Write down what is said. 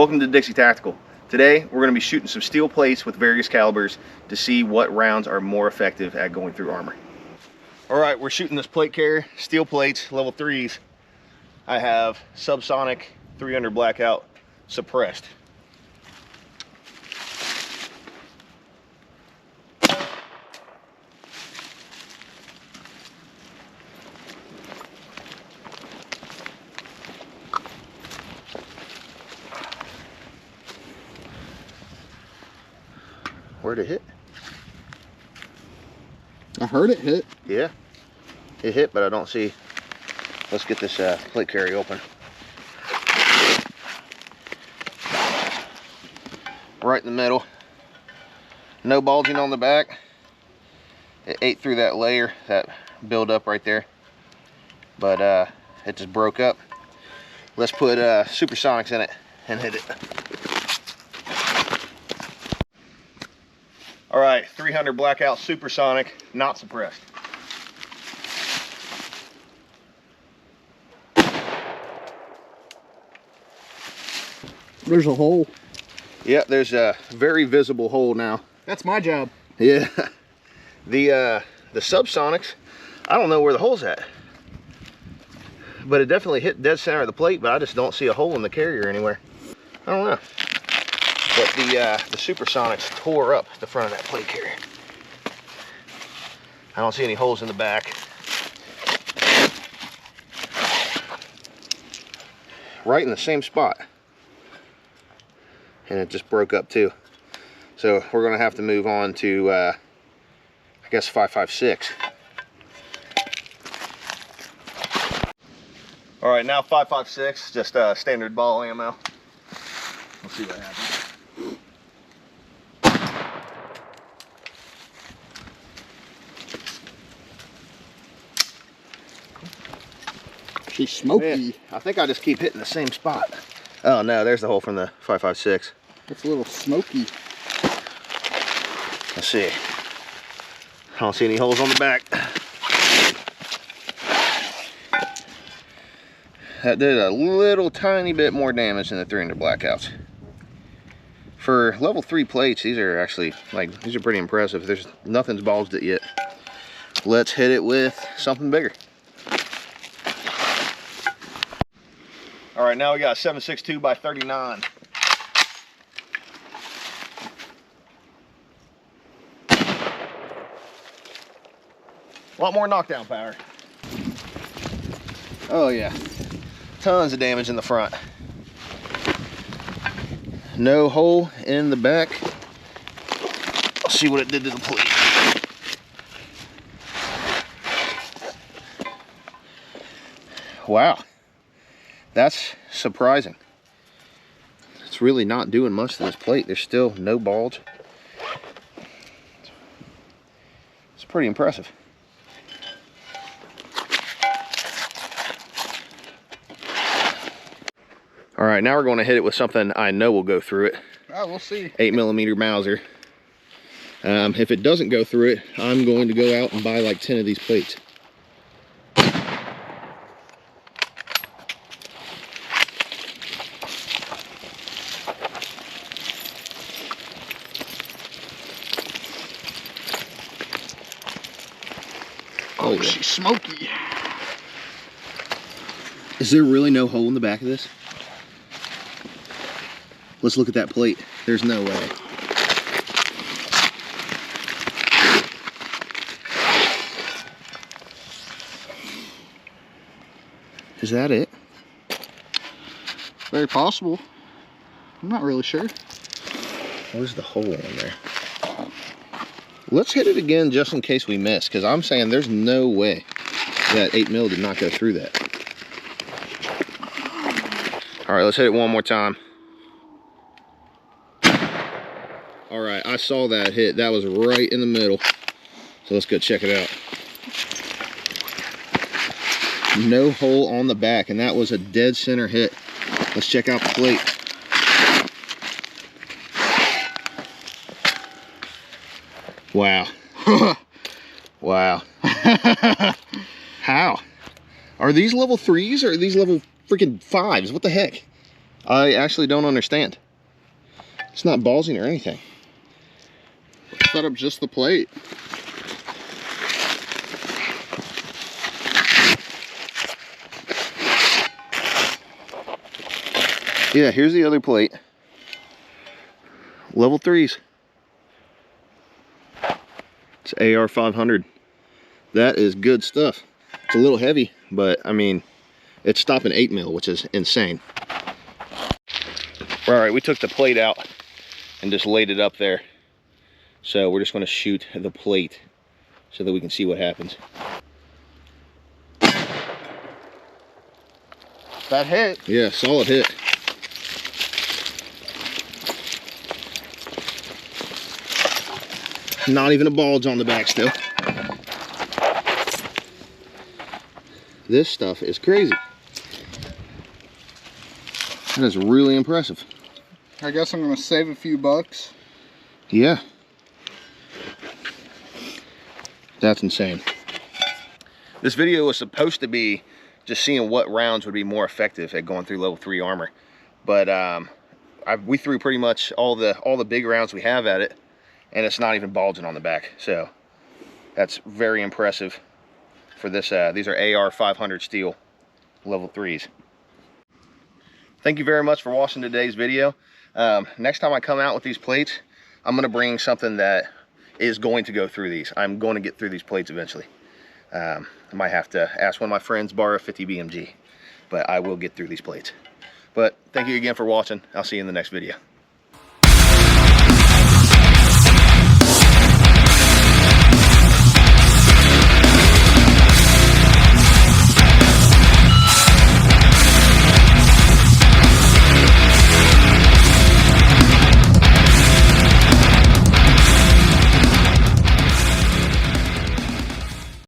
Welcome to Dixie Tactical. Today we're going to be shooting some steel plates with various calibers to see what rounds are more effective at going through armor. Alright, we're shooting this plate carrier, steel plates, level 3s. I have subsonic 300 blackout suppressed. Where'd it hit? I heard it hit. Yeah, it hit, but I don't see. Let's get this plate carrier open. Right in the middle. No bulging on the back. It ate through that layer, that build-up right there. But it just broke up. Let's put supersonics in it and hit it. All right, 300 blackout supersonic, not suppressed. There's a hole. Yep, there's a very visible hole now. That's my job. Yeah. The subsonics, I don't know where the hole's at. But it definitely hit dead center of the plate, but I just don't see a hole in the carrier anywhere. I don't know. But the supersonics tore up the front of that plate carrier. I don't see any holes in the back. Right in the same spot. And it just broke up too. So we're gonna have to move on to, I guess 5.56. All right, now 5.56, just standard ball ammo. We'll see what happens. She's smoky. Man, I think I just keep hitting the same spot. Oh no, there's the hole from the 5.56. It's a little smoky. Let's see. I don't see any holes on the back. That did a little tiny bit more damage than the 300 blackouts. For level 3 plates, these are actually, these are pretty impressive. There's nothing's bulged it yet. Let's hit it with something bigger. All right, now we got 7.62 by 39. A lot more knockdown power. Oh yeah, tons of damage in the front. No hole in the back. Let's see what it did to the plate. Wow. That's surprising. It's really not doing much to this plate. There's still no bulge. It's pretty impressive. All right, now we're going to hit it with something I know will go through it. Oh, we'll see. 8mm Mauser. If it doesn't go through it, I'm going to go out and buy like 10 of these plates. Oh, yeah. She's smoky. Is there really no hole in the back of this? Let's look at that plate. There's no way. Is that it? Very possible. I'm not really sure. Where's the hole in there? Let's hit it again just in case we miss, because I'm saying there's no way that 8mm did not go through that. All right, let's hit it one more time. All right, I saw that hit. That was right in the middle. So let's go check it out. No hole on the back, and that was a dead center hit. Let's check out the plate. Wow. Wow. How? Are these level 3s or are these level freaking 5s? What the heck? I actually don't understand. It's not ballsing or anything. Set up just the plate. Yeah, here's the other plate. Level 3s. It's AR500. That is good stuff. It's a little heavy, but I mean, it's stopping 8 mil, which is insane. All right, we took the plate out and just laid it up there. So we're just going to shoot the plate so that we can see what happens. That hit. Yeah, solid hit. Not even a bulge on the back still. This stuff is crazy. That is really impressive. I guess I'm gonna save a few bucks. Yeah. That's insane. This video was supposed to be just seeing what rounds would be more effective at going through level 3 armor. But we threw pretty much all the big rounds we have at it, and it's not even bulging on the back. So that's very impressive for this. These are AR500 steel level 3s. Thank you very much for watching today's video. Next time I come out with these plates, I'm going to bring something that is going to go through these. I'm going to get through these plates eventually. I might have to ask one of my friends, borrow a 50 BMG, but I will get through these plates. But thank you again for watching. I'll see you in the next video.